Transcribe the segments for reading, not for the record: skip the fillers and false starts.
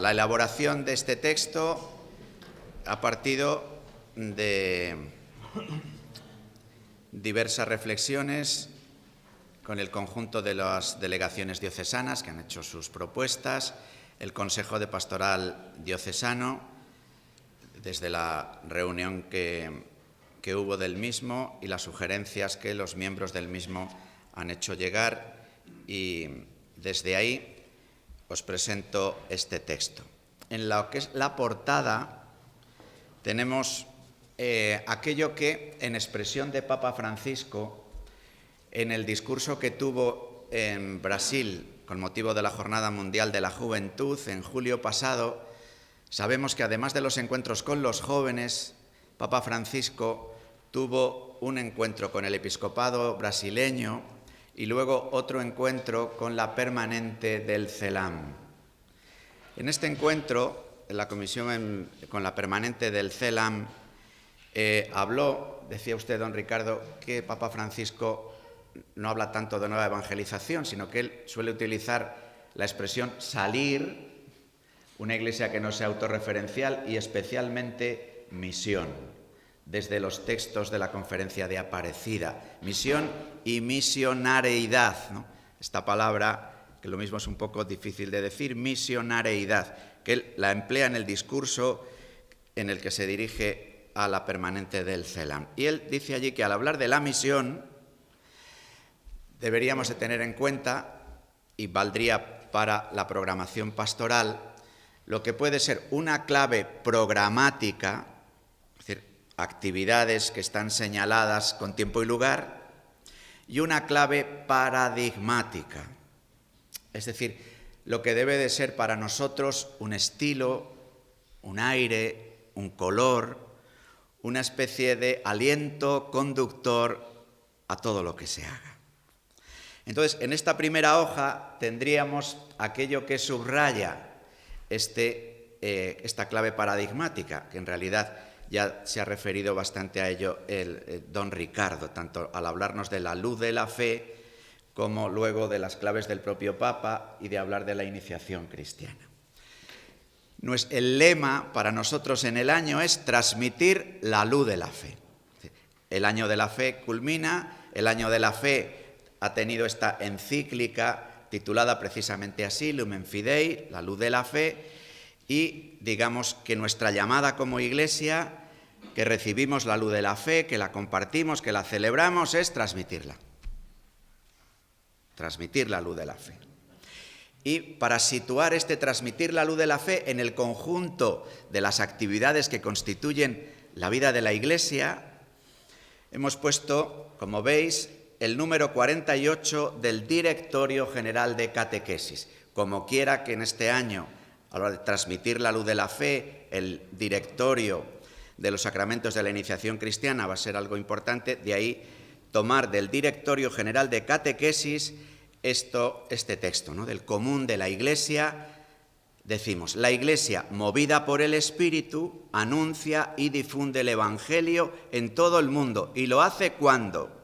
La elaboración de este texto ha partido de diversas reflexiones con el conjunto de las delegaciones diocesanas que han hecho sus propuestas, el Consejo de Pastoral Diocesano, desde la reunión que hubo del mismo y las sugerencias que los miembros del mismo han hecho llegar, y desde ahí os presento este texto. En lo que es la portada tenemos aquello que, en expresión de Papa Francisco, en el discurso que tuvo en Brasil con motivo de la Jornada Mundial de la Juventud en julio pasado, sabemos que además de los encuentros con los jóvenes, Papa Francisco tuvo un encuentro con el episcopado brasileño y luego otro encuentro con la permanente del CELAM. En este encuentro, en la comisión con la permanente del CELAM, habló, decía usted, don Ricardo, que Papa Francisco no habla tanto de nueva evangelización, sino que él suele utilizar la expresión salir, una iglesia que no sea autorreferencial, y especialmente misión, desde los textos de la conferencia de Aparecida. Misión y misionareidad, ¿no? Esta palabra, que lo mismo es un poco difícil de decir, misionareidad, que él la emplea en el discurso en el que se dirige a la permanente del CELAM. Y él dice allí que al hablar de la misión deberíamos de tener en cuenta, y valdría para la programación pastoral, lo que puede ser una clave programática, es decir, actividades que están señaladas con tiempo y lugar, y una clave paradigmática, es decir, lo que debe de ser para nosotros un estilo, un aire, un color, una especie de aliento conductor a todo lo que se haga. Entonces, en esta primera hoja tendríamos aquello que subraya esta clave paradigmática, que en realidad ya se ha referido bastante a ello el don Ricardo, tanto al hablarnos de la luz de la fe como luego de las claves del propio Papa y de hablar de la iniciación cristiana. El lema para nosotros en el año es transmitir la luz de la fe. El año de la fe culmina, el año de la fe ha tenido esta encíclica titulada precisamente así, Lumen Fidei, la luz de la fe, y digamos que nuestra llamada como Iglesia, que recibimos la luz de la fe, que la compartimos, que la celebramos, es transmitirla. Transmitir la luz de la fe. Y para situar transmitir la luz de la fe en el conjunto de las actividades que constituyen la vida de la Iglesia, hemos puesto, como veis, el número 48 del Directorio General de Catequesis. Como quiera que en este año, a la hora de transmitir la luz de la fe, el directorio de los sacramentos de la iniciación cristiana va a ser algo importante, de ahí tomar del Directorio General de Catequesis este texto, ¿no? Del común de la Iglesia. Decimos, la Iglesia, movida por el Espíritu, anuncia y difunde el Evangelio en todo el mundo. ¿Y lo hace cuándo?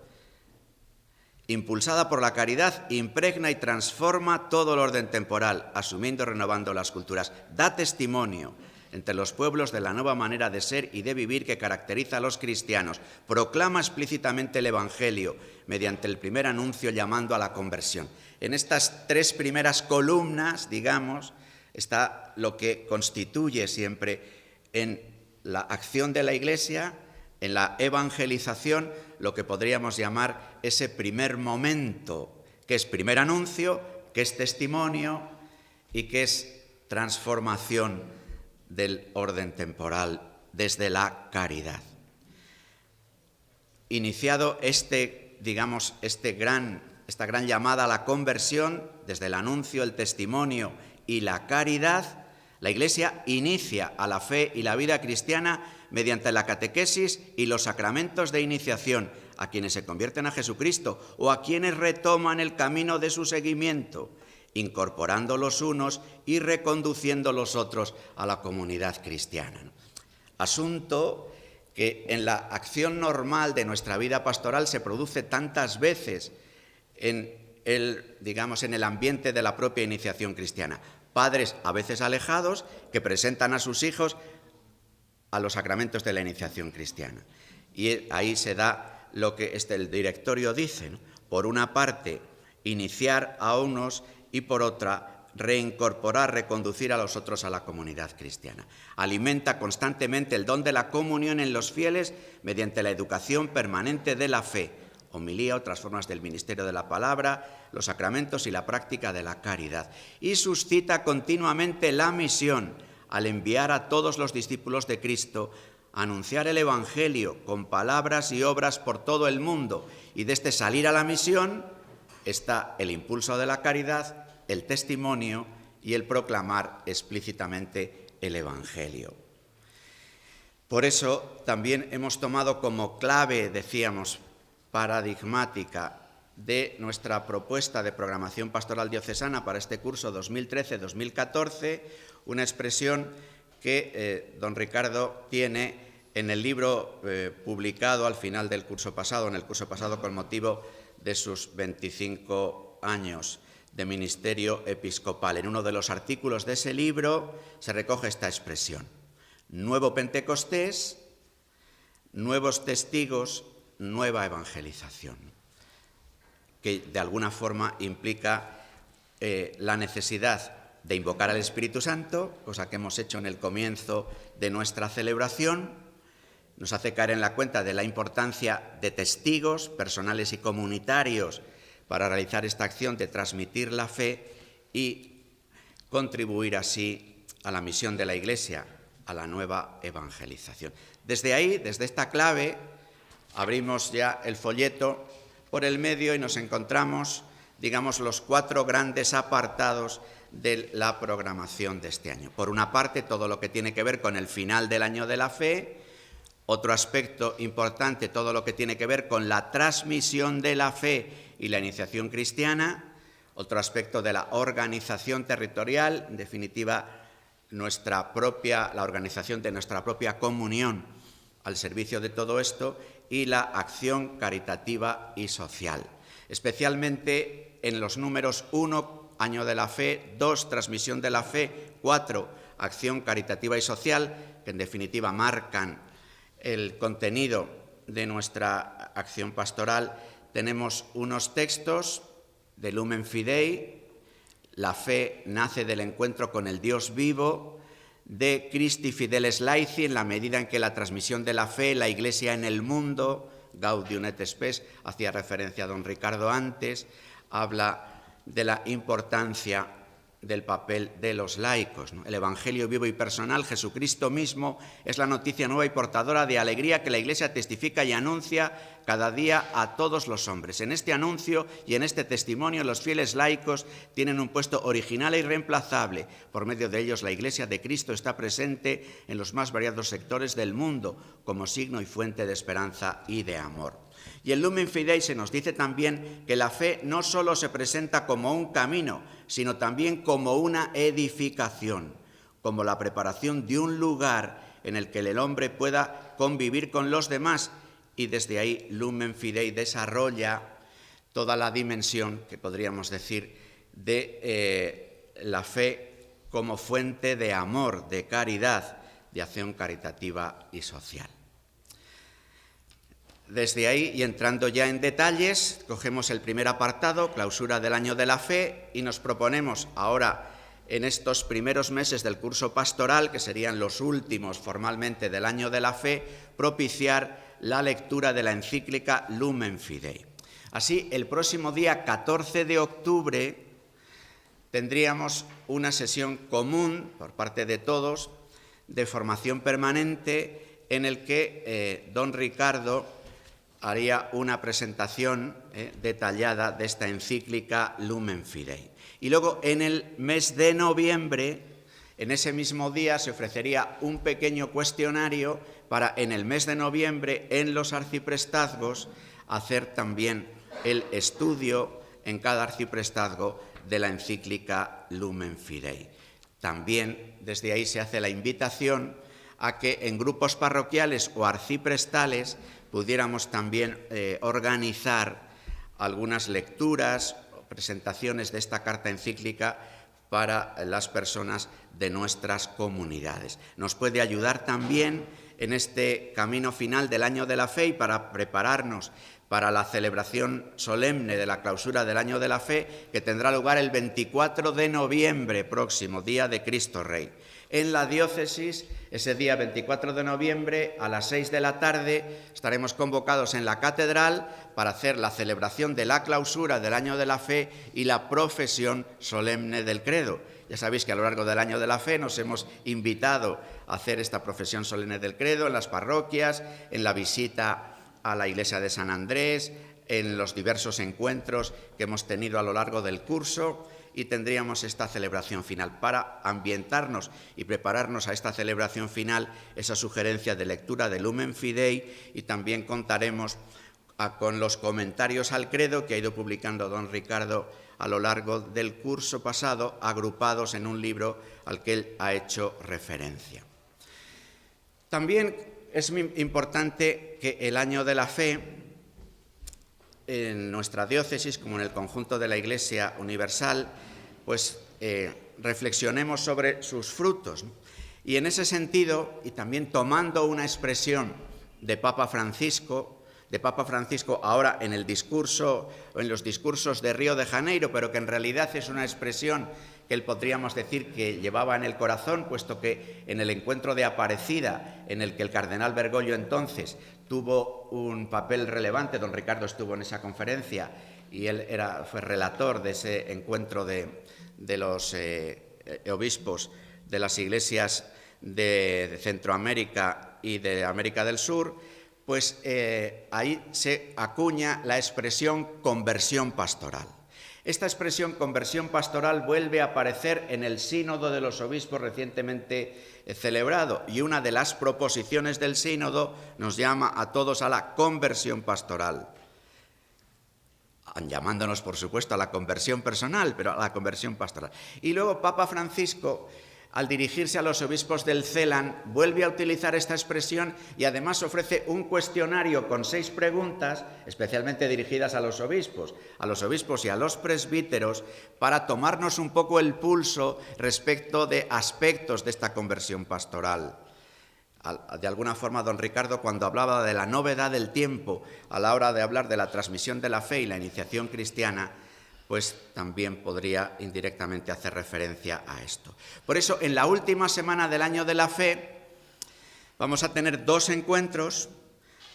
Impulsada por la caridad, impregna y transforma todo el orden temporal, asumiendo y renovando las culturas. Da testimonio entre los pueblos de la nueva manera de ser y de vivir que caracteriza a los cristianos. Proclama explícitamente el Evangelio mediante el primer anuncio llamando a la conversión. En estas tres primeras columnas, digamos, está lo que constituye siempre en la acción de la Iglesia, en la evangelización, lo que podríamos llamar ese primer momento, que es primer anuncio, que es testimonio y que es transformación del orden temporal desde la caridad. Iniciado esta gran llamada a la conversión, desde el anuncio, el testimonio y la caridad, la Iglesia inicia a la fe y la vida cristiana mediante la catequesis y los sacramentos de iniciación a quienes se convierten a Jesucristo o a quienes retoman el camino de su seguimiento, incorporando los unos y reconduciendo los otros a la comunidad cristiana. Asunto que en la acción normal de nuestra vida pastoral se produce tantas veces en el ambiente de la propia iniciación cristiana. padres a veces alejados que presentan a sus hijos a los sacramentos de la iniciación cristiana. Y ahí se da lo que el directorio dice, ¿no? Por una parte, iniciar a unos y por otra, reincorporar, reconducir a los otros a la comunidad cristiana. Alimenta constantemente el don de la comunión en los fieles mediante la educación permanente de la fe, homilía, otras formas del ministerio de la palabra, los sacramentos y la práctica de la caridad. Y suscita continuamente la misión al enviar a todos los discípulos de Cristo a anunciar el Evangelio con palabras y obras por todo el mundo. Y desde salir a la misión está el impulso de la caridad, el testimonio y el proclamar explícitamente el Evangelio. Por eso también hemos tomado como clave, decíamos, paradigmática de nuestra propuesta de programación pastoral diocesana para este curso 2013-2014, una expresión que don Ricardo tiene en el libro publicado al final del curso pasado, en el curso pasado con motivo de sus 25 años de ministerio episcopal. En uno de los artículos de ese libro se recoge esta expresión: nuevo Pentecostés, nuevos testigos, nueva evangelización, que de alguna forma implica la necesidad de invocar al Espíritu Santo, cosa que hemos hecho en el comienzo de nuestra celebración. Nos hace caer en la cuenta de la importancia de testigos personales y comunitarios para realizar esta acción de transmitir la fe y contribuir así a la misión de la Iglesia, a la nueva evangelización. Desde ahí, desde esta clave, abrimos ya el folleto por el medio y nos encontramos, digamos, los 4 grandes apartados de la programación de este año. Por una parte, todo lo que tiene que ver con el final del año de la fe. Otro aspecto importante, todo lo que tiene que ver con la transmisión de la fe y la iniciación cristiana. Otro aspecto de la organización territorial, en definitiva, la organización de nuestra propia comunión al servicio de todo esto, y la acción caritativa y social. Especialmente en los números 1, año de la fe; 2, transmisión de la fe; 4, acción caritativa y social, que en definitiva marcan el contenido de nuestra acción pastoral. Tenemos unos textos de Lumen Fidei: la fe nace del encuentro con el Dios vivo; de Christi Fideles Laici, en la medida en que la transmisión de la fe, la Iglesia en el mundo, Gaudium et Spes, hacía referencia a don Ricardo antes, habla de la importancia del papel de los laicos, ¿no? El Evangelio vivo y personal, Jesucristo mismo, es la noticia nueva y portadora de alegría que la Iglesia testifica y anuncia cada día a todos los hombres. En este anuncio y en este testimonio los fieles laicos tienen un puesto original e irreemplazable. Por medio de ellos la Iglesia de Cristo está presente en los más variados sectores del mundo como signo y fuente de esperanza y de amor. Y en Lumen Fidei se nos dice también que la fe no solo se presenta como un camino, sino también como una edificación, como la preparación de un lugar en el que el hombre pueda convivir con los demás. Y desde ahí Lumen Fidei desarrolla toda la dimensión, que podríamos decir, de la fe como fuente de amor, de caridad, de acción caritativa y social. Desde ahí, y entrando ya en detalles, cogemos el primer apartado, clausura del año de la fe, y nos proponemos ahora, en estos primeros meses del curso pastoral, que serían los últimos formalmente del año de la fe, propiciar la lectura de la encíclica Lumen Fidei. Así, el próximo día 14 de octubre tendríamos una sesión común por parte de todos de formación permanente en el que don Ricardo haría una presentación detallada de esta encíclica Lumen Fidei. Y luego, en el mes de noviembre, en ese mismo día, se ofrecería un pequeño cuestionario para, en el mes de noviembre, en los arciprestazgos, hacer también el estudio en cada arciprestazgo de la encíclica Lumen Fidei. También desde ahí se hace la invitación a que en grupos parroquiales o arciprestales pudiéramos también organizar algunas lecturas o presentaciones de esta carta encíclica para las personas de nuestras comunidades. Nos puede ayudar también en este camino final del Año de la Fe y para prepararnos para la celebración solemne de la clausura del Año de la Fe, que tendrá lugar el 24 de noviembre próximo, Día de Cristo Rey. En la diócesis, ese día 24 de noviembre, a las 6 de la tarde, estaremos convocados en la catedral para hacer la celebración de la clausura del Año de la Fe y la profesión solemne del credo. Ya sabéis que a lo largo del Año de la Fe nos hemos invitado a hacer esta profesión solemne del credo en las parroquias, en la visita a la iglesia de San Andrés, en los diversos encuentros que hemos tenido a lo largo del curso, y tendríamos esta celebración final. Para ambientarnos y prepararnos a esta celebración final, esa sugerencia de lectura de Lumen Fidei, y también contaremos con los comentarios al credo que ha ido publicando don Ricardo a lo largo del curso pasado, agrupados en un libro al que él ha hecho referencia. También es muy importante que el Año de la Fe, en nuestra diócesis, como en el conjunto de la Iglesia Universal, pues reflexionemos sobre sus frutos. Y en ese sentido, y también tomando una expresión de Papa Francisco ahora en el discurso o en los discursos de Río de Janeiro, pero que en realidad es una expresión que él podríamos decir que llevaba en el corazón, puesto que en el encuentro de Aparecida, en el que el cardenal Bergoglio entonces tuvo un papel relevante, don Ricardo estuvo en esa conferencia y él fue relator de ese encuentro de los obispos de las iglesias de Centroamérica y de América del Sur, pues ahí se acuña la expresión conversión pastoral. Esta expresión conversión pastoral vuelve a aparecer en el Sínodo de los Obispos recientemente celebrado, y una de las proposiciones del Sínodo nos llama a todos a la conversión pastoral, llamándonos, por supuesto, a la conversión personal, pero a la conversión pastoral. Y luego Papa Francisco, al dirigirse a los obispos del CELAN, vuelve a utilizar esta expresión y además ofrece un cuestionario con 6 preguntas, especialmente dirigidas a los obispos y a los presbíteros, para tomarnos un poco el pulso respecto de aspectos de esta conversión pastoral. De alguna forma, don Ricardo, cuando hablaba de la novedad del tiempo a la hora de hablar de la transmisión de la fe y la iniciación cristiana, pues también podría indirectamente hacer referencia a esto. Por eso, en la última semana del Año de la Fe, vamos a tener 2 encuentros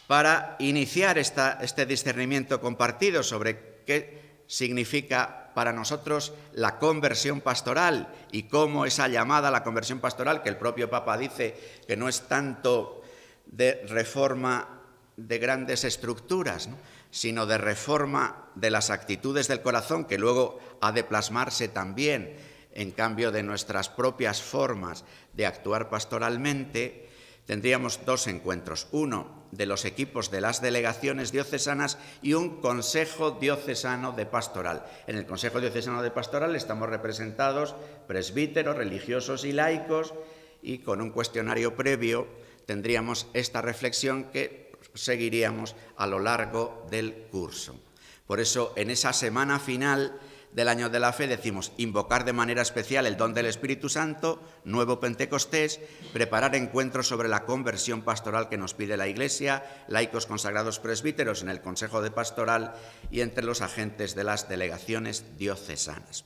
para iniciar este discernimiento compartido sobre qué significa para nosotros la conversión pastoral y cómo esa llamada a la conversión pastoral, que el propio Papa dice que no es tanto de reforma de grandes estructuras, ¿no?, sino de reforma de las actitudes del corazón, que luego ha de plasmarse también en cambio de nuestras propias formas de actuar pastoralmente. Tendríamos 2 encuentros, uno de los equipos de las delegaciones diocesanas y un Consejo Diocesano de Pastoral. En el Consejo Diocesano de Pastoral estamos representados presbíteros, religiosos y laicos, y con un cuestionario previo tendríamos esta reflexión que seguiríamos a lo largo del curso. Por eso, en esa semana final del Año de la Fe decimos invocar de manera especial el don del Espíritu Santo, nuevo Pentecostés, preparar encuentros sobre la conversión pastoral que nos pide la Iglesia, laicos consagrados presbíteros en el Consejo de Pastoral y entre los agentes de las delegaciones diocesanas.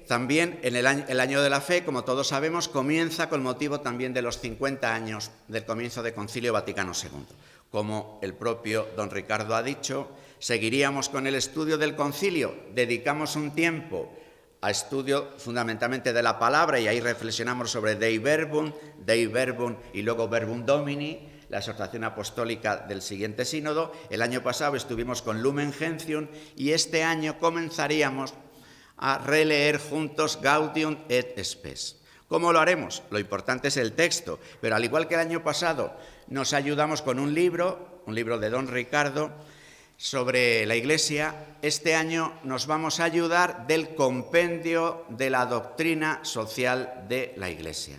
También el Año de la Fe, como todos sabemos, comienza con motivo también de los 50 años del comienzo del Concilio Vaticano II. Como el propio don Ricardo ha dicho, seguiríamos con el estudio del concilio, dedicamos un tiempo a estudio fundamentalmente de la palabra y ahí reflexionamos sobre Dei Verbum y luego Verbum Domini, la exhortación apostólica del siguiente sínodo. El año pasado estuvimos con Lumen Gentium y este año comenzaríamos a releer juntos Gaudium et Spes. ¿Cómo lo haremos? Lo importante es el texto, pero al igual que el año pasado nos ayudamos con un libro de don Ricardo sobre la Iglesia, este año nos vamos a ayudar del compendio de la doctrina social de la Iglesia.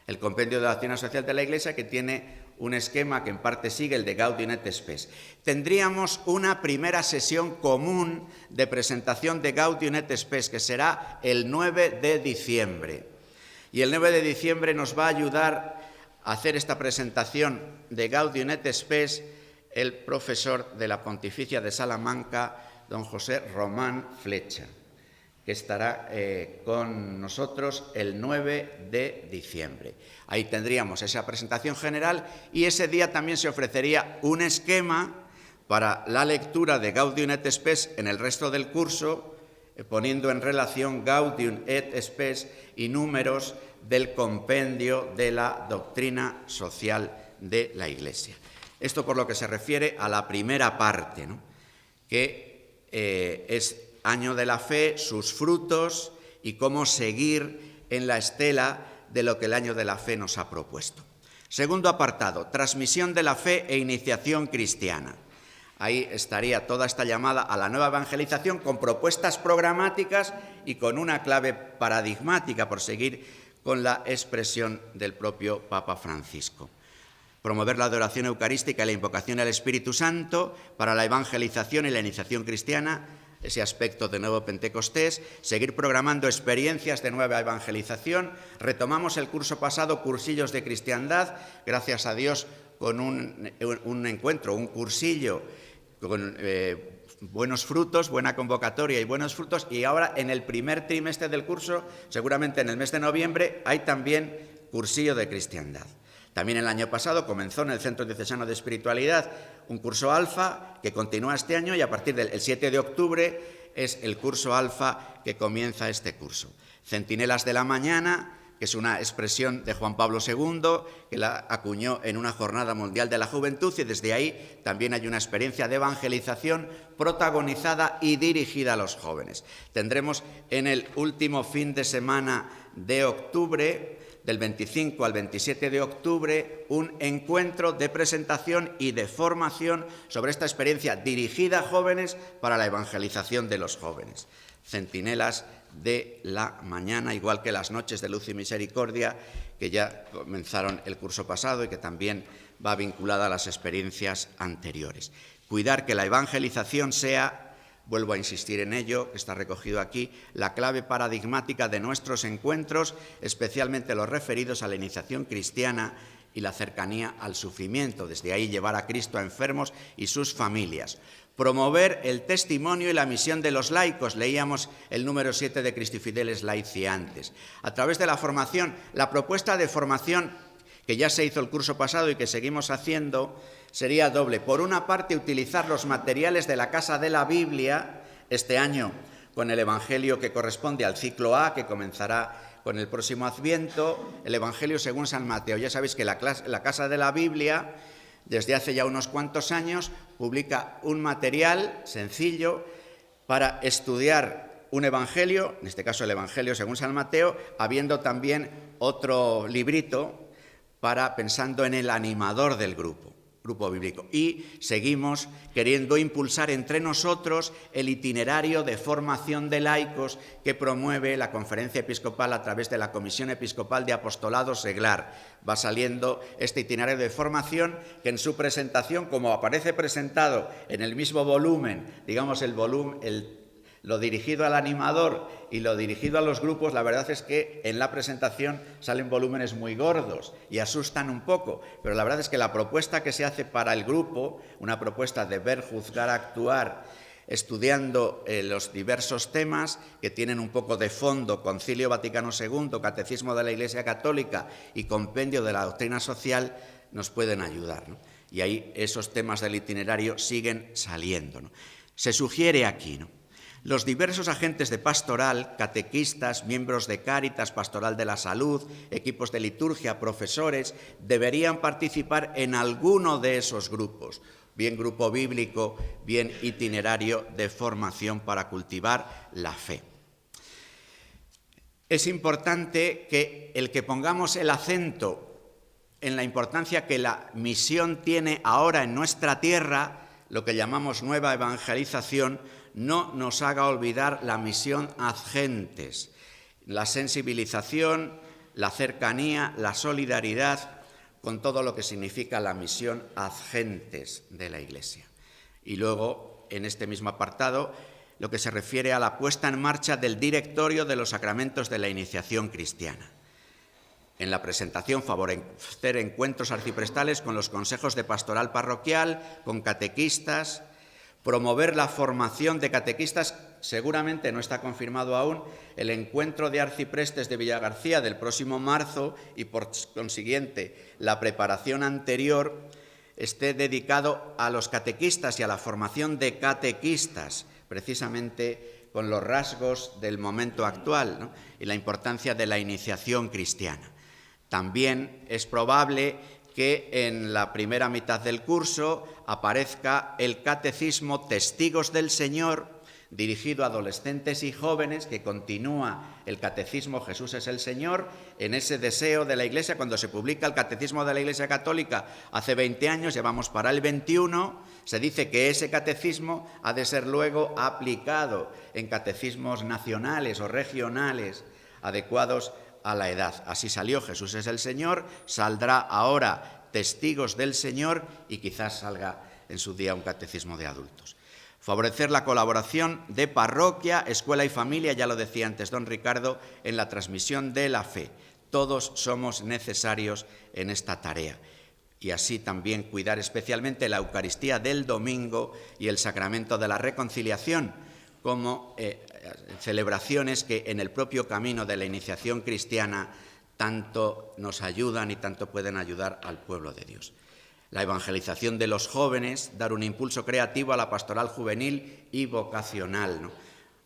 El compendio de la doctrina social de la Iglesia, que tiene un esquema que en parte sigue el de Gaudium et Spes. Tendríamos una primera sesión común de presentación de Gaudium et Spes, que será el 9 de diciembre. Y el 9 de diciembre nos va a ayudar a hacer esta presentación de Gaudium et Spes el profesor de la Pontificia de Salamanca, don José Román Flecha, que estará con nosotros el 9 de diciembre. Ahí tendríamos esa presentación general y ese día también se ofrecería un esquema para la lectura de Gaudium et Spes en el resto del curso, poniendo en relación Gaudium et Spes y números del compendio de la doctrina social de la Iglesia. Esto por lo que se refiere a la primera parte, ¿no?, que es Año de la Fe, sus frutos y cómo seguir en la estela de lo que el Año de la Fe nos ha propuesto. Segundo apartado, transmisión de la fe e iniciación cristiana. Ahí estaría toda esta llamada a la nueva evangelización con propuestas programáticas y con una clave paradigmática, por seguir con la expresión del propio Papa Francisco. Promover la adoración eucarística y la invocación al Espíritu Santo para la evangelización y la iniciación cristiana, ese aspecto de nuevo Pentecostés, seguir programando experiencias de nueva evangelización. Retomamos el curso pasado, cursillos de cristiandad, gracias a Dios con un encuentro, un cursillo con buenos frutos, buena convocatoria y buenos frutos, y ahora en el primer trimestre del curso, seguramente en el mes de noviembre, hay también cursillo de cristiandad. También el año pasado comenzó en el Centro Diocesano de Espiritualidad un curso alfa que continúa este año y a partir del 7 de octubre es el curso alfa que comienza este curso. Centinelas de la Mañana, que es una expresión de Juan Pablo II, que la acuñó en una Jornada Mundial de la Juventud, y desde ahí también hay una experiencia de evangelización protagonizada y dirigida a los jóvenes. Tendremos en el último fin de semana de octubre, del 25 al 27 de octubre, un encuentro de presentación y de formación sobre esta experiencia dirigida a jóvenes para la evangelización de los jóvenes. Centinelas de la Mañana, igual que las Noches de Luz y Misericordia, que ya comenzaron el curso pasado y que también va vinculada a las experiencias anteriores. Cuidar que la evangelización sea, vuelvo a insistir en ello, que está recogido aquí, la clave paradigmática de nuestros encuentros, especialmente los referidos a la iniciación cristiana y la cercanía al sufrimiento. Desde ahí llevar a Cristo a enfermos y sus familias. Promover el testimonio y la misión de los laicos. Leíamos el número 7 de Christi Fideles Laiciantes. A través de la formación, la propuesta de formación que ya se hizo el curso pasado y que seguimos haciendo, sería doble. Por una parte, utilizar los materiales de la Casa de la Biblia, este año con el Evangelio que corresponde al ciclo A, que comenzará con el próximo Adviento, el Evangelio según San Mateo. Ya sabéis que la Casa de la Biblia, desde hace ya unos cuantos años, publica un material sencillo para estudiar un Evangelio, en este caso el Evangelio según San Mateo, habiendo también otro librito pensando en el animador del grupo bíblico. Y seguimos queriendo impulsar entre nosotros el itinerario de formación de laicos que promueve la Conferencia Episcopal a través de la Comisión Episcopal de Apostolado Seglar. Va saliendo este itinerario de formación que en su presentación, como aparece presentado en el mismo volumen, digamos lo dirigido al animador y lo dirigido a los grupos, la verdad es que en la presentación salen volúmenes muy gordos y asustan un poco, pero la verdad es que la propuesta que se hace para el grupo, una propuesta de ver, juzgar, actuar, estudiando los diversos temas que tienen un poco de fondo, Concilio Vaticano II, Catecismo de la Iglesia Católica y Compendio de la Doctrina Social, nos pueden ayudar, ¿no? Y ahí esos temas del itinerario siguen saliendo, ¿no? Se sugiere aquí, ¿no?, los diversos agentes de pastoral, catequistas, miembros de Cáritas, Pastoral de la Salud, equipos de liturgia, profesores, deberían participar en alguno de esos grupos, bien grupo bíblico, bien itinerario de formación para cultivar la fe. Es importante que pongamos el acento en la importancia que la misión tiene ahora en nuestra tierra, lo que llamamos nueva evangelización, no nos haga olvidar la misión ad gentes, la sensibilización, la cercanía, la solidaridad, con todo lo que significa la misión ad gentes de la Iglesia. Y luego, en este mismo apartado, lo que se refiere a la puesta en marcha del directorio de los sacramentos de la iniciación cristiana. En la presentación, favorecer encuentros arciprestales con los consejos de pastoral parroquial, con catequistas, promover la formación de catequistas. Seguramente no está confirmado aún el encuentro de arciprestes de Villagarcía del próximo marzo y, por consiguiente, la preparación anterior esté dedicado a los catequistas y a la formación de catequistas, precisamente con los rasgos del momento actual, ¿no? Y la importancia de la iniciación cristiana. También es probable que en la primera mitad del curso aparezca el Catecismo Testigos del Señor, dirigido a adolescentes y jóvenes, que continúa el Catecismo Jesús es el Señor, en ese deseo de la Iglesia. Cuando se publica el Catecismo de la Iglesia Católica hace 20 años, llevamos para el 21, se dice que ese catecismo ha de ser luego aplicado en catecismos nacionales o regionales adecuados a la edad. Así salió Jesús es el Señor, saldrá ahora Testigos del Señor y quizás salga en su día un catecismo de adultos. Favorecer la colaboración de parroquia, escuela y familia, ya lo decía antes don Ricardo, en la transmisión de la fe. Todos somos necesarios en esta tarea. Y así también cuidar especialmente la Eucaristía del domingo y el sacramento de la reconciliación, como celebraciones que en el propio camino de la iniciación cristiana tanto nos ayudan y tanto pueden ayudar al pueblo de Dios. La evangelización de los jóvenes, dar un impulso creativo a la pastoral juvenil y vocacional, ¿no?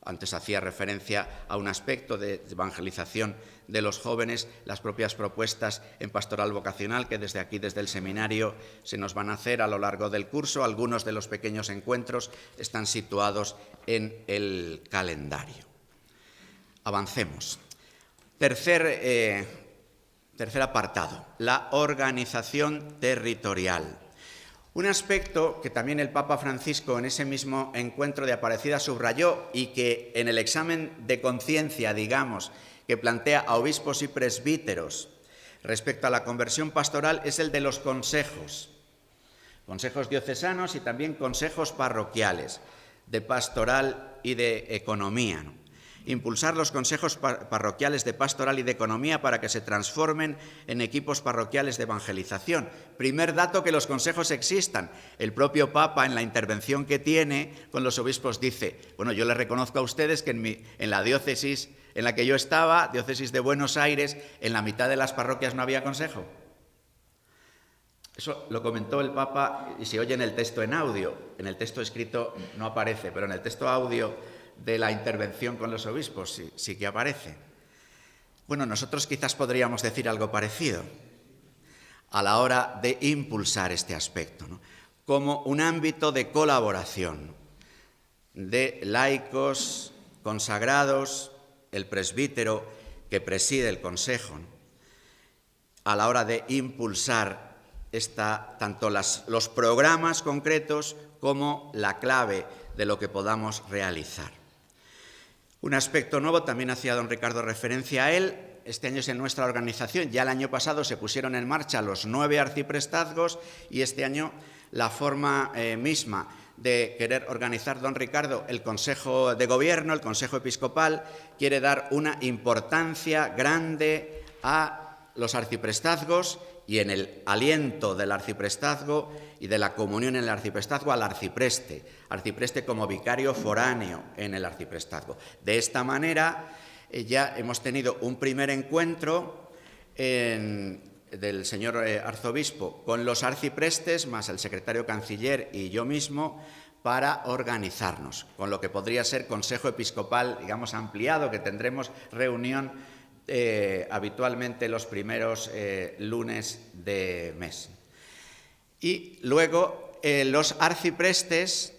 Antes hacía referencia a un aspecto de evangelización de los jóvenes, las propias propuestas en pastoral vocacional que desde aquí, desde el seminario, se nos van a hacer a lo largo del curso. Algunos de los pequeños encuentros están situados en el calendario. Avancemos. Tercer apartado, la organización territorial. Un aspecto que también el Papa Francisco en ese mismo encuentro de Aparecida subrayó y que en el examen de conciencia, digamos, que plantea a obispos y presbíteros respecto a la conversión pastoral es el de los consejos diocesanos y también consejos parroquiales de pastoral y de economía, ¿no? Impulsar los consejos parroquiales de pastoral y de economía para que se transformen en equipos parroquiales de evangelización. Primer dato, que los consejos existan. El propio Papa, en la intervención que tiene con los obispos, dice: bueno, yo les reconozco a ustedes que en la diócesis en la que yo estaba, diócesis de Buenos Aires, en la mitad de las parroquias no había consejo. Eso lo comentó el Papa y se oye en el texto en audio. En el texto escrito no aparece, pero en el texto audio de la intervención con los obispos sí que aparece. Bueno, nosotros quizás podríamos decir algo parecido a la hora de impulsar este aspecto, ¿no? Como un ámbito de colaboración de laicos, consagrados, el presbítero que preside el consejo, ¿no? A la hora de impulsar tanto los programas concretos como la clave de lo que podamos realizar. Un aspecto nuevo, también hacía don Ricardo referencia a él, este año es en nuestra organización. Ya el año pasado se pusieron en marcha los 9 arciprestazgos y este año la forma misma de querer organizar don Ricardo el Consejo de Gobierno, el Consejo Episcopal, quiere dar una importancia grande a los arciprestazgos y en el aliento del arciprestazgo y de la comunión en el arciprestazgo al arcipreste como vicario foráneo en el arciprestazgo. De esta manera ya hemos tenido un primer encuentro del señor arzobispo con los arciprestes, más el secretario canciller y yo mismo, para organizarnos, con lo que podría ser Consejo Episcopal, digamos, ampliado, que tendremos reunión habitualmente los primeros lunes de mes. Y luego los arciprestes,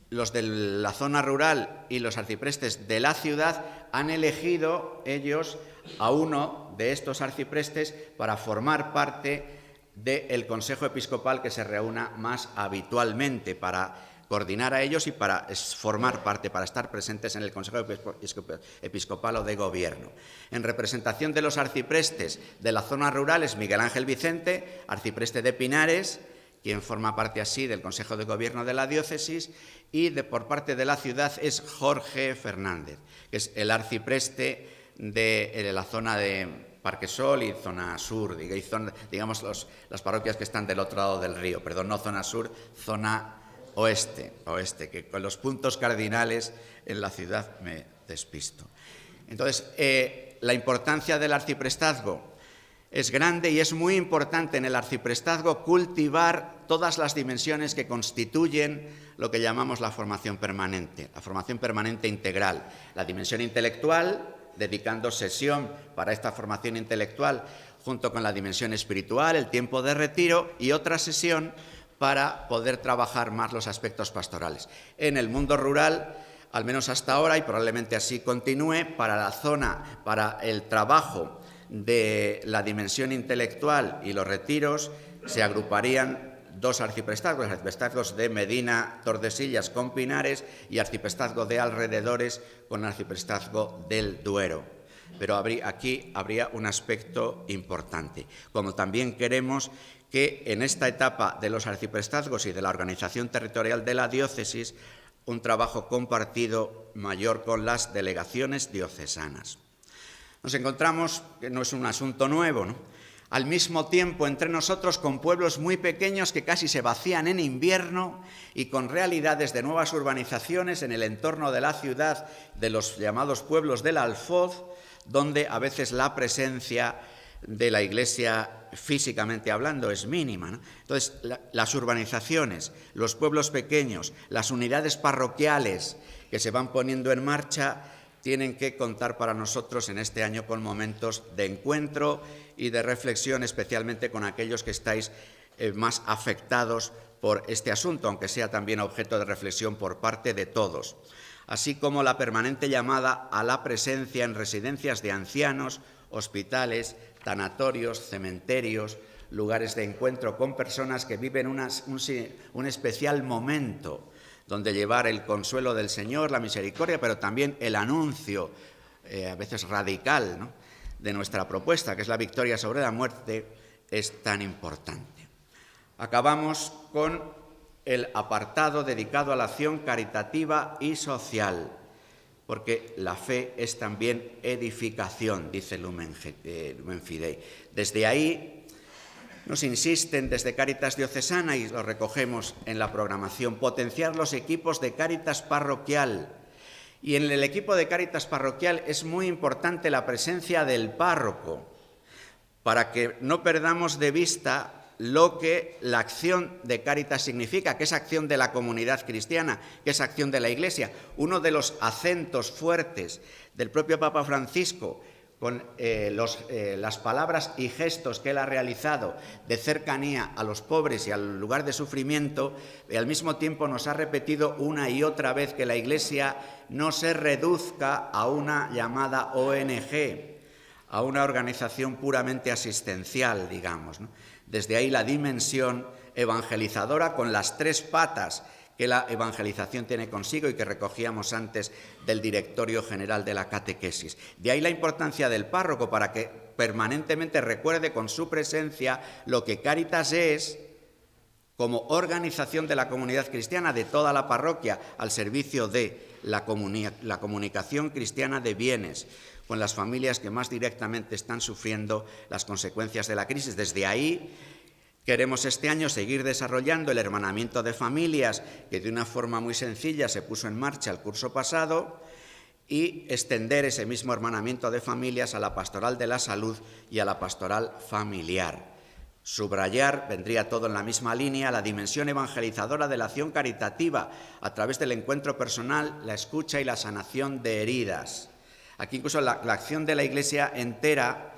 los de la zona rural y los arciprestes de la ciudad, han elegido ellos a uno de estos arciprestes para formar parte del Consejo Episcopal que se reúna más habitualmente, para coordinar a ellos y para formar parte, para estar presentes en el Consejo Episcopal o de Gobierno. En representación de los arciprestes de la zona rural es Miguel Ángel Vicente, arcipreste de Pinares, quien forma parte así del Consejo de Gobierno de la diócesis, y por parte de la ciudad es Jorge Fernández, que es el arcipreste de la zona de Parquesol y zona sur, digamos las parroquias que están del otro lado del río, perdón, no zona sur, zona oeste, que con los puntos cardinales en la ciudad me despisto. Entonces, la importancia del arciprestazgo es grande y es muy importante en el arciprestazgo cultivar todas las dimensiones que constituyen lo que llamamos la formación permanente integral, la dimensión intelectual, dedicando sesión para esta formación intelectual junto con la dimensión espiritual, el tiempo de retiro y otra sesión para poder trabajar más los aspectos pastorales. En el mundo rural, al menos hasta ahora, y probablemente así continúe, para la zona, para el trabajo de la dimensión intelectual y los retiros, se agruparían dos arciprestazgos de Medina, Tordesillas con Pinares y arciprestazgo de alrededores con el arciprestazgo del Duero. Pero aquí habría un aspecto importante. Como también queremos que en esta etapa de los arciprestazgos y de la organización territorial de la diócesis, un trabajo compartido mayor con las delegaciones diocesanas. Nos encontramos, que no es un asunto nuevo, ¿no?, al mismo tiempo entre nosotros con pueblos muy pequeños que casi se vacían en invierno y con realidades de nuevas urbanizaciones en el entorno de la ciudad, de los llamados pueblos del Alfoz, donde a veces la presencia de la Iglesia, físicamente hablando, es mínima, ¿no? Entonces, las urbanizaciones, los pueblos pequeños, las unidades parroquiales que se van poniendo en marcha, tienen que contar para nosotros en este año con momentos de encuentro y de reflexión, especialmente con aquellos que estáis más afectados por este asunto, aunque sea también objeto de reflexión por parte de todos, así como la permanente llamada a la presencia en residencias de ancianos, hospitales, tanatorios, cementerios, lugares de encuentro con personas que viven un especial momento donde llevar el consuelo del Señor, la misericordia, pero también el anuncio, a veces radical, ¿no?, de nuestra propuesta, que es la victoria sobre la muerte, es tan importante. Acabamos con el apartado dedicado a la acción caritativa y social, porque la fe es también edificación, dice Lumen Fidei. Desde ahí nos insisten desde Cáritas Diocesana, y lo recogemos en la programación, potenciar los equipos de Cáritas parroquial. Y en el equipo de Cáritas parroquial es muy importante la presencia del párroco, para que no perdamos de vista lo que la acción de Cáritas significa, que es acción de la comunidad cristiana, que es acción de la Iglesia. Uno de los acentos fuertes del propio Papa Francisco, con las palabras y gestos que él ha realizado de cercanía a los pobres y al lugar de sufrimiento, y al mismo tiempo nos ha repetido una y otra vez que la Iglesia no se reduzca a una llamada ONG, a una organización puramente asistencial, digamos, ¿no? Desde ahí la dimensión evangelizadora con las tres patas que la evangelización tiene consigo y que recogíamos antes del Directorio General de la Catequesis. De ahí la importancia del párroco para que permanentemente recuerde con su presencia lo que Cáritas es como organización de la comunidad cristiana, de toda la parroquia, al servicio de la comunicación cristiana de bienes con las familias que más directamente están sufriendo las consecuencias de la crisis. Desde ahí queremos este año seguir desarrollando el hermanamiento de familias, que de una forma muy sencilla se puso en marcha el curso pasado, y extender ese mismo hermanamiento de familias a la pastoral de la salud y a la pastoral familiar. Subrayar, vendría todo en la misma línea, la dimensión evangelizadora de la acción caritativa a través del encuentro personal, la escucha y la sanación de heridas. Aquí incluso la acción de la Iglesia entera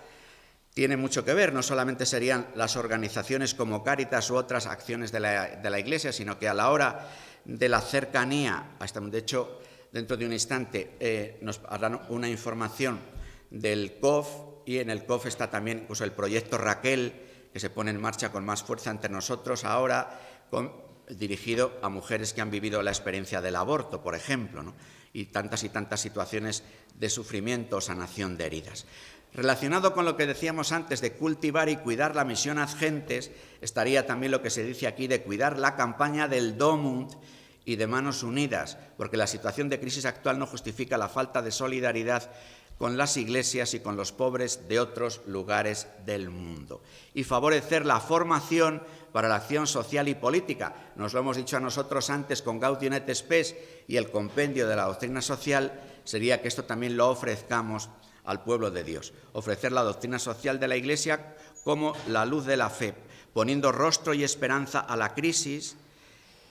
tiene mucho que ver, no solamente serían las organizaciones como Cáritas u otras acciones de la Iglesia, sino que a la hora de la cercanía, de hecho, dentro de un instante nos harán una información del COF, y en el COF está también incluso el proyecto Raquel, que se pone en marcha con más fuerza entre nosotros ahora, con dirigido a mujeres que han vivido la experiencia del aborto, por ejemplo, ¿no? Y tantas situaciones de sufrimiento o sanación de heridas. Relacionado con lo que decíamos antes de cultivar y cuidar la misión ad gentes, estaría también lo que se dice aquí de cuidar la campaña del Domund y de Manos Unidas, porque la situación de crisis actual no justifica la falta de solidaridad con las iglesias y con los pobres de otros lugares del mundo. Y favorecer la formación para la acción social y política. Nos lo hemos dicho a nosotros antes con Gaudium et Spes y el compendio de la doctrina social, sería que esto también lo ofrezcamos al pueblo de Dios. Ofrecer la doctrina social de la Iglesia como la luz de la fe, poniendo rostro y esperanza a la crisis,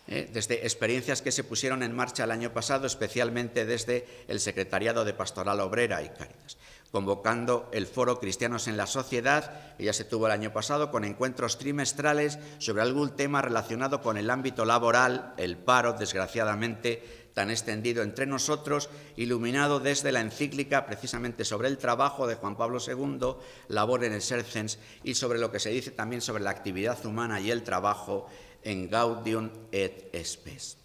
desde experiencias que se pusieron en marcha el año pasado, especialmente desde el Secretariado de Pastoral Obrera y Cáritas, convocando el Foro Cristianos en la Sociedad, que ya se tuvo el año pasado, con encuentros trimestrales sobre algún tema relacionado con el ámbito laboral, el paro, desgraciadamente, tan extendido entre nosotros, iluminado desde la encíclica precisamente sobre el trabajo de Juan Pablo II, Labor en Exercens, y sobre lo que se dice también sobre la actividad humana y el trabajo en Gaudium et Spes.